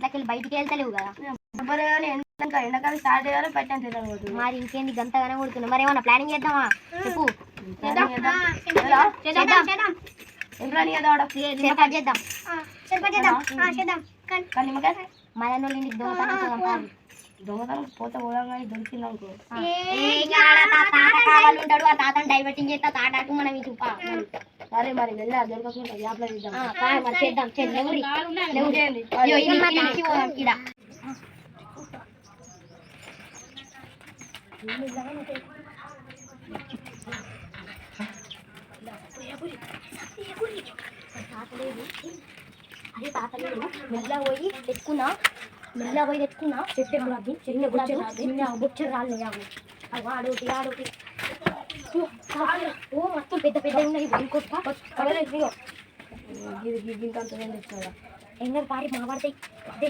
ఇంట్లోకి బయటికి వెళ్తలేవు కదా. ఎండాకాలం స్టార్ట్ చేయాలో పెట్టాను. మరి ఇంకేంది గంతగానే కొడుతున్నావు? మరి ఏమన్నా ప్లానింగ్ చేద్దామా చెప్పు. మదనోళ్ళ ఇంటికి దొంగతనం పోతే పోదాం కానీ దొరికిందనుకో ఉంటాడు. ఆ తాతను డైవర్టింగ్ చేస్తా తాటాకు మనం చూప. సరే మరి వెళ్ళా దొరకకుండా యాప్లో చేద్దాం. అదే తాతలేదు మెల్లగా పోయి తెచ్చుకున్నా చెట్టు చిన్న బొచ్చరు రాళ్ళు ఆడోటి ఓ మొత్తం పెద్ద పెద్ద ఉన్నాయి. ఎంగ పారి మాట్లాడతాయి. అదే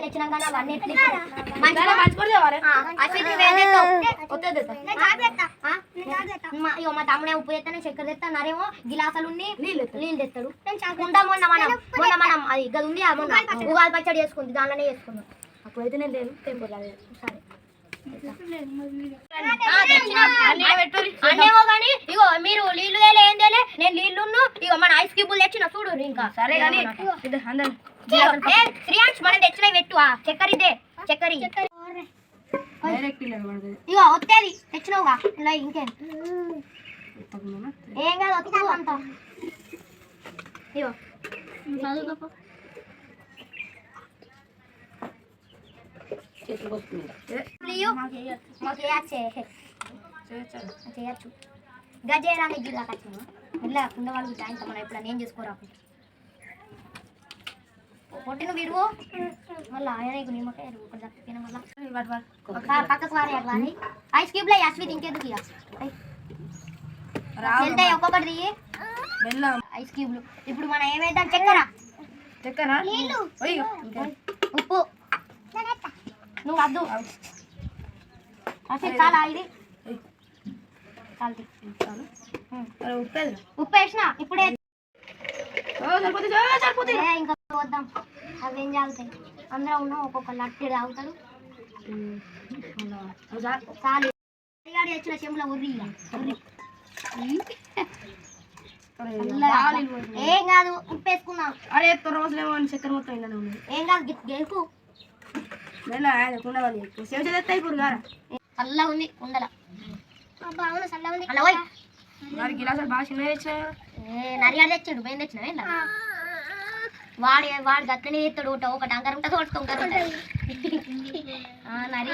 వచ్చినాక అవన్నీ మా తమ్ముడే ఉప్పు తెస్తాను చక్కెర తెస్తా నరేమో గిలాసాలు నీళ్ళు తెస్తాడు. మనం అది గది ఉంది ఉగాది పచ్చడి చేసుకుంది దానిలోనే చేసుకున్నాం. అప్పుడైతే నేను లేను టెంపుల్ సరే అన్నేమో కానీ ఇగో మీరు నీళ్లు తేలే ఏం తేలే నేను నీళ్లు ఇగో మన ఐస్ క్యూబులు తెచ్చిన చూడు ఇంకా. సరే కానీ శ్రీయాంష్ మనం తెచ్చిన పెట్టు చక్కెర ఇదే చక్కెర ఇగో వస్తేది తెచ్చినావుగా ఇలా ఇంకేం ఏం కాదు వస్తావు అంత ఇగో చేయచ్చు గజేరానికి జిల్లా కచ్చినా ఇలా కుండ వాళ్ళు సాయంత్రం మనం ఎప్పుడు ఏం చేసుకోరా పొట్టిన విడువో మళ్ళీ ఆయన నిమ్మకాయ తప్పిపోయినా మళ్ళీ పక్కకు వారే అట్లా అని ఐస్ క్యూబ్లో అశ్విత్ ఇంకెందుకు వెళ్తాయి ఒక్కొక్కటి ఐస్ క్యూబ్లు. ఇప్పుడు మనం ఏమైతే చక్కెర ఉప్పు నువ్వు వద్దు అసలు చాలా ఇది ఉప్పు వేసిన ఇప్పుడే ఇంకా వద్దాం. అవి ఏం తాగుతాయి అందరూ ఉన్నాం ఒక్కొక్కళ్ళు అట్టి తాగుతాడు. చాలు తెచ్చిన చెంబులో ఉర్రి ఏం కాదు ఉప్పు వేసుకున్నాం. అరే రోజులేమో చక్కెర మొత్తం ఏం కాదు గెలుపు చల్ల ఉంది ఉండల గిలాసాలు బాగా చిన్న నరిగాడు తెచ్చాడు పోయి తెచ్చిన వాడు గట్లనే తెస్తాడు ఒకటి అంకర ఉంటుంది ఒకటి తొంకర ఉంటుంది. నరి